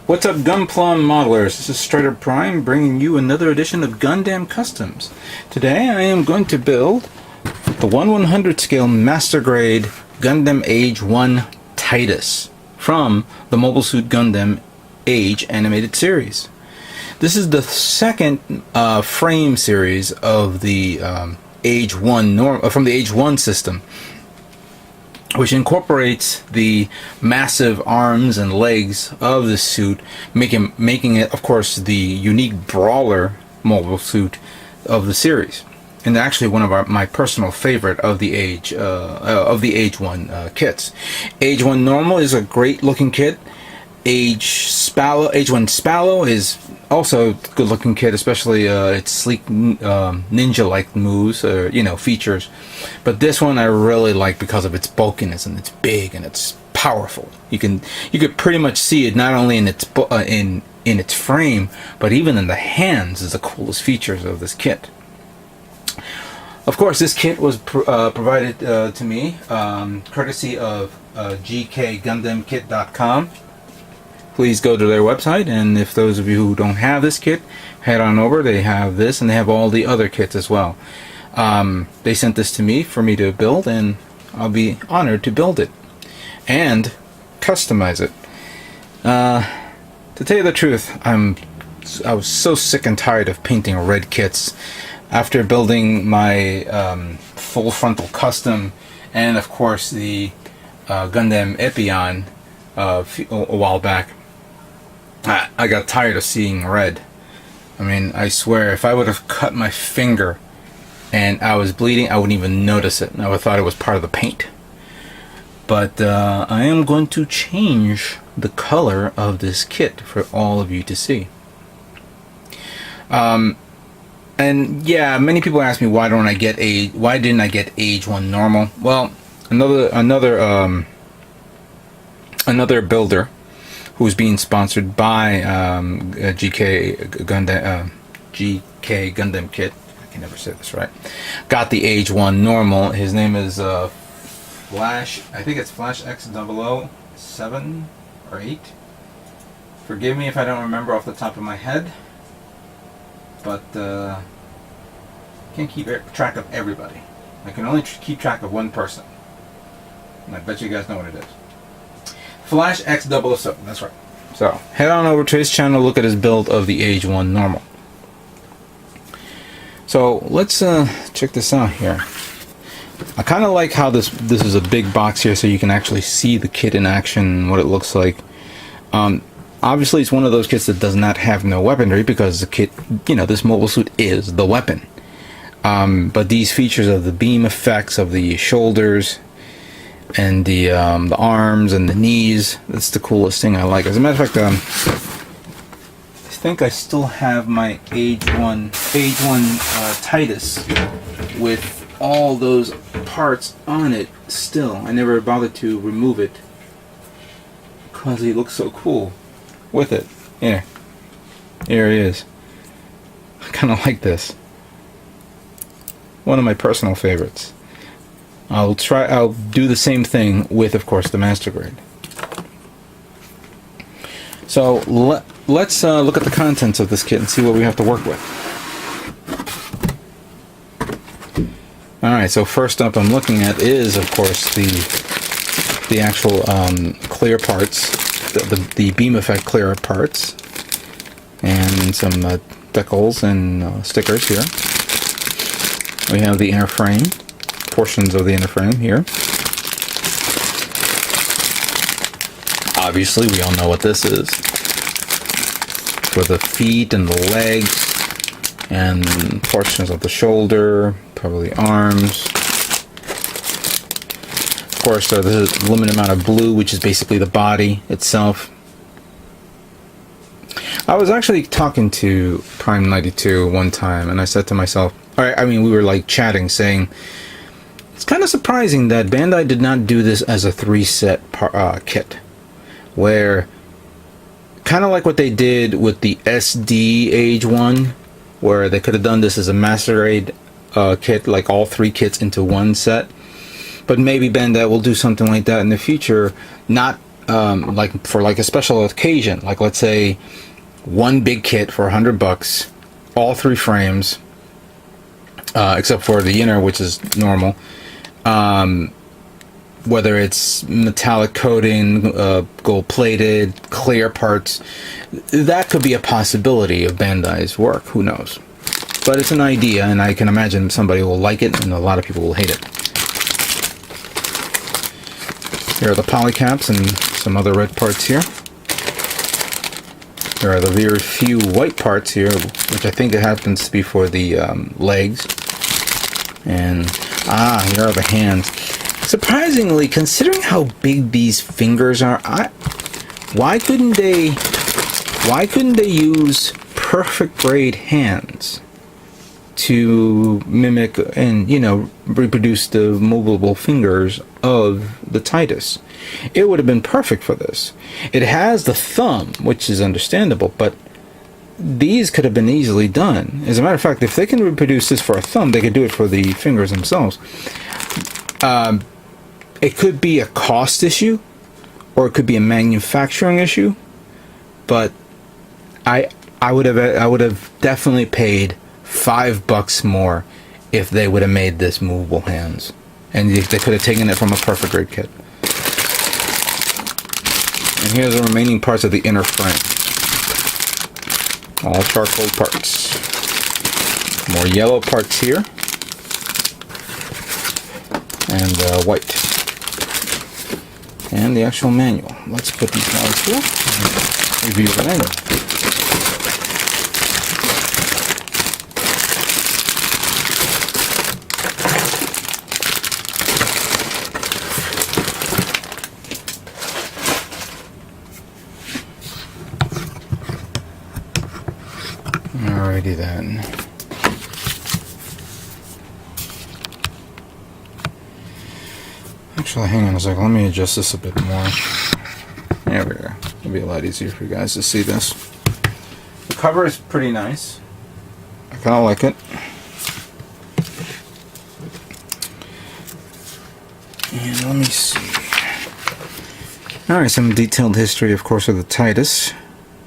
What's up, Gunplum modelers? This is Strider Prime bringing you another edition of Gundam Customs. Today I am going to build the 1/100 scale Master Grade Gundam Age 1 Titus from the Mobile Suit Gundam Age animated series. This is the second frame series of the Age-1 from the Age-1 system, which incorporates the massive arms and legs of the suit, making it, of course, the unique brawler mobile suit of the series, and actually one of my personal favorite of the Age-1 kits. Age-1 Normal is a great looking kit. Age-1 Spallo is also a good looking kit, especially its sleek ninja-like moves, features. But this one I really like because of its bulkiness, and it's big and it's powerful. You could pretty much see it not only in its in its frame, but even in the hands is the coolest features of this kit. Of course, this kit was provided to me courtesy of GKGundamkit.com. Please go to their website, and if those of you who don't have this kit, head on over. They have this, and they have all the other kits as well. They sent this to me for me to build, and I'll be honored to build it and customize it. To tell you the truth, I was so sick and tired of painting red kits. After building my full frontal custom, and of course the Gundam Epion a while back, I got tired of seeing red. I mean, I swear, if I would have cut my finger and I was bleeding, I wouldn't even notice it. I would have thought it was part of the paint. But I am going to change the color of this kit for all of you to see. And yeah, many people ask me why didn't I get Age-1 Normal? Well, another builder who's being sponsored by GKGundamkit, I can never say this right, got the Age-1 Normal. His name is Flash, I think it's Flash X007 or 8. Forgive me if I don't remember off the top of my head, but can't keep track of everybody. I can only keep track of one person, and I bet you guys know what it is. Flash X007, that's right. So head on over to his channel, look at his build of the Age-1 Normal. So let's check this out here. I kind of like how this is a big box here, so you can actually see the kit in action, what it looks like. Obviously, it's one of those kits that does not have no weaponry, because the kit, this mobile suit is the weapon. But these features of the beam effects of the shoulders and the arms and the knees, that's the coolest thing I like. As a matter of fact, I think I still have my Age-1 Titus with all those parts on it still. I never bothered to remove it because he looks so cool with it. Here he is. I kind of like this. One of my personal favorites. I'll do the same thing with, of course, the Master Grade. So let's look at the contents of this kit and see what we have to work with. Alright, so first up I'm looking at is, of course, the actual clear parts, the beam effect clear parts, and some decals and stickers here. We have the inner frame, portions of the inner frame here. Obviously, we all know what this is. For the feet and the legs, and portions of the shoulder, probably arms. Of course, there's a limited amount of blue, which is basically the body itself. I was actually talking to Prime 92 one time, and I said to myself, we were like chatting, saying, it's kind of surprising that Bandai did not do this as a 3-set kit, where, kind of like what they did with the SD Age-1, where they could have done this as a Master Grade kit, like all 3 kits into one set. But maybe Bandai will do something like that in the future, not like for like a special occasion, like let's say one big kit for $100, all 3 frames, except for the inner, which is normal. Whether it's metallic coating, gold plated, clear parts, that could be a possibility of Bandai's work. Who knows? But it's an idea, and I can imagine somebody will like it, and a lot of people will hate it. Here are the polycaps and some other red parts here. There are the very few white parts here, which I think it happens to be for the legs. And here are the hands. Surprisingly, considering how big these fingers are, why couldn't they use perfect grade hands to mimic and, you know, reproduce the movable fingers of the Titus? It would have been perfect for this. It has the thumb, which is understandable, but these could have been easily done. As a matter of fact, if they can reproduce this for a thumb, they could do it for the fingers themselves. It could be a cost issue, or it could be a manufacturing issue, but I would have definitely paid $5 more if they would have made this movable hands, and if they could have taken it from a perfect grade kit. And here's the remaining parts of the inner frame, all charcoal parts. More yellow parts here, and white. And the actual manual. Let's put these guys here and review the manual. Alrighty then. Actually, hang on a second. Let me adjust this a bit more. There we go. It'll be a lot easier for you guys to see this. The cover is pretty nice. I kind of like it. And let me see. Alright, some detailed history, of course, of the Titus,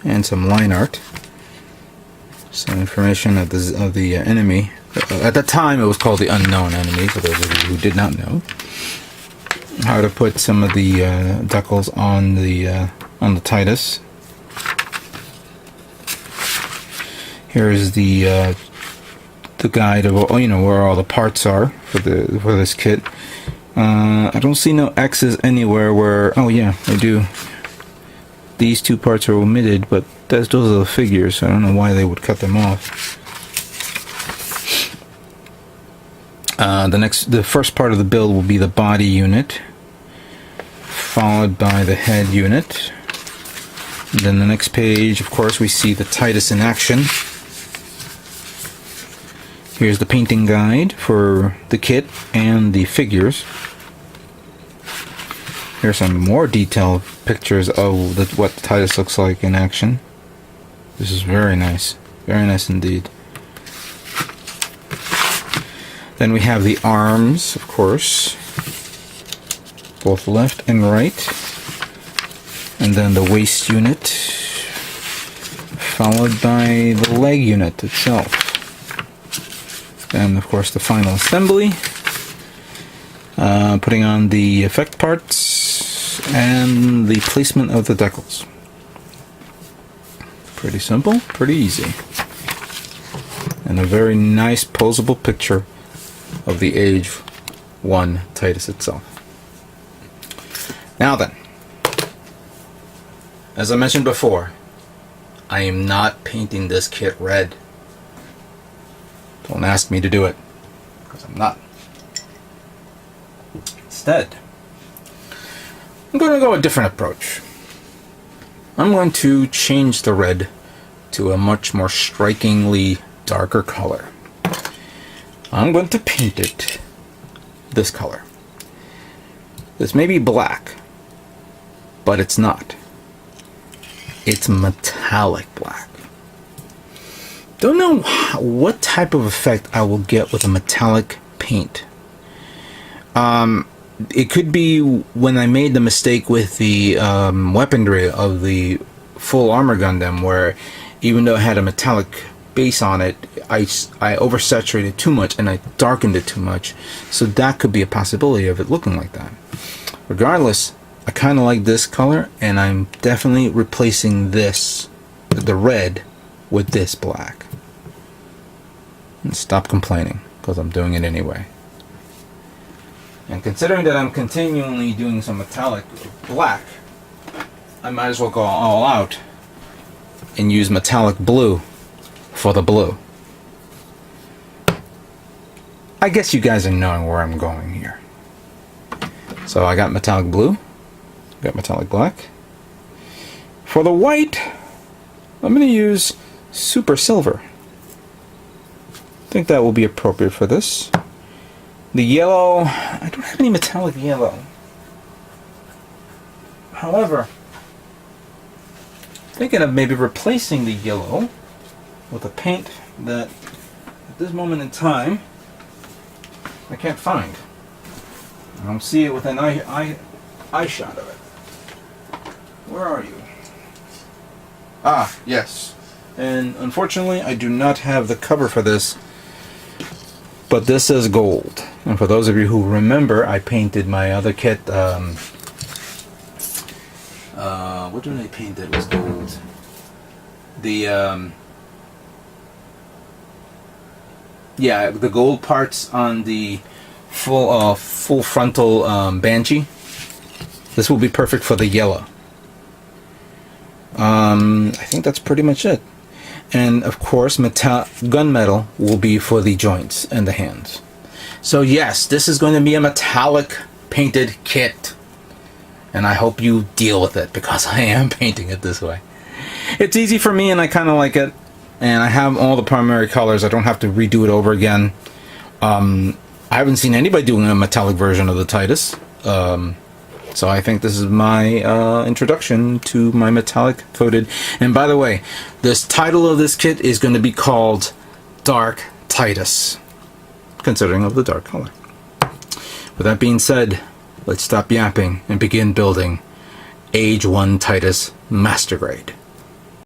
and some line art. Some information of the enemy. At the time, it was called the Unknown Enemy, for those of you who did not know. How to put some of the decals on the Titus. Here's the guide of, you know, where all the parts are for this kit. I don't see no X's anywhere where. Oh yeah, I do. These 2 parts are omitted, but those are the figures, so I don't know why they would cut them off. The first part of the build will be the body unit, followed by the head unit. And then the next page, of course, we see the Titus in action. Here's the painting guide for the kit and the figures. Here's some more detailed pictures of what the Titus looks like in action. This is very nice indeed. Then we have the arms, of course, both left and right, and then the waist unit, followed by the leg unit itself. Then, of course, the final assembly, putting on the effect parts, and the placement of the decals. Pretty simple, pretty easy. And a very nice posable picture of the Age-1 Titus itself. Now then, as I mentioned before, I am not painting this kit red. Don't ask me to do it, because I'm not. Instead, I'm going to go a different approach. I'm going to change the red to a much more strikingly darker color. I'm going to paint it this color. This may be black, but it's not. It's metallic black. Don't know what type of effect I will get with a metallic paint. it could be when I made the mistake with the weaponry of the full armor Gundam, where even though it had a metallic base on it, I oversaturated too much and I darkened it too much. So that could be a possibility of it looking like that. Regardless, I kind of like this color, and I'm definitely replacing this, the red, with this black. And stop complaining, because I'm doing it anyway. And considering that I'm continually doing some metallic black, I might as well go all out and use metallic blue for the blue. I guess you guys are knowing where I'm going here. So I got metallic blue, got metallic black. For the white, I'm going to use super silver. I think that will be appropriate for this. The yellow, I don't have any metallic yellow. However, thinking of maybe replacing the yellow with a paint that at this moment in time I can't find. I don't see it with an eye shot of it. Where are you? Ah, yes. And unfortunately I do not have the cover for this, but this is gold. And for those of you who remember, I painted my other kit. What did I paint that was gold? The yeah, the gold parts on the full frontal Banshee. This will be perfect for the yellow. I think that's pretty much it. And of course, gunmetal will be for the joints and the hands. So yes, this is going to be a metallic painted kit. And I hope you deal with it, because I am painting it this way. It's easy for me and I kind of like it. And I have all the primary colors. I don't have to redo it over again. I haven't seen anybody doing a metallic version of the Titus. So I think this is my introduction to my metallic coated. And by the way, this title of this kit is going to be called Dark Titus, considering of the dark color. With that being said, let's stop yapping and begin building Age-1 Titus Master Grade.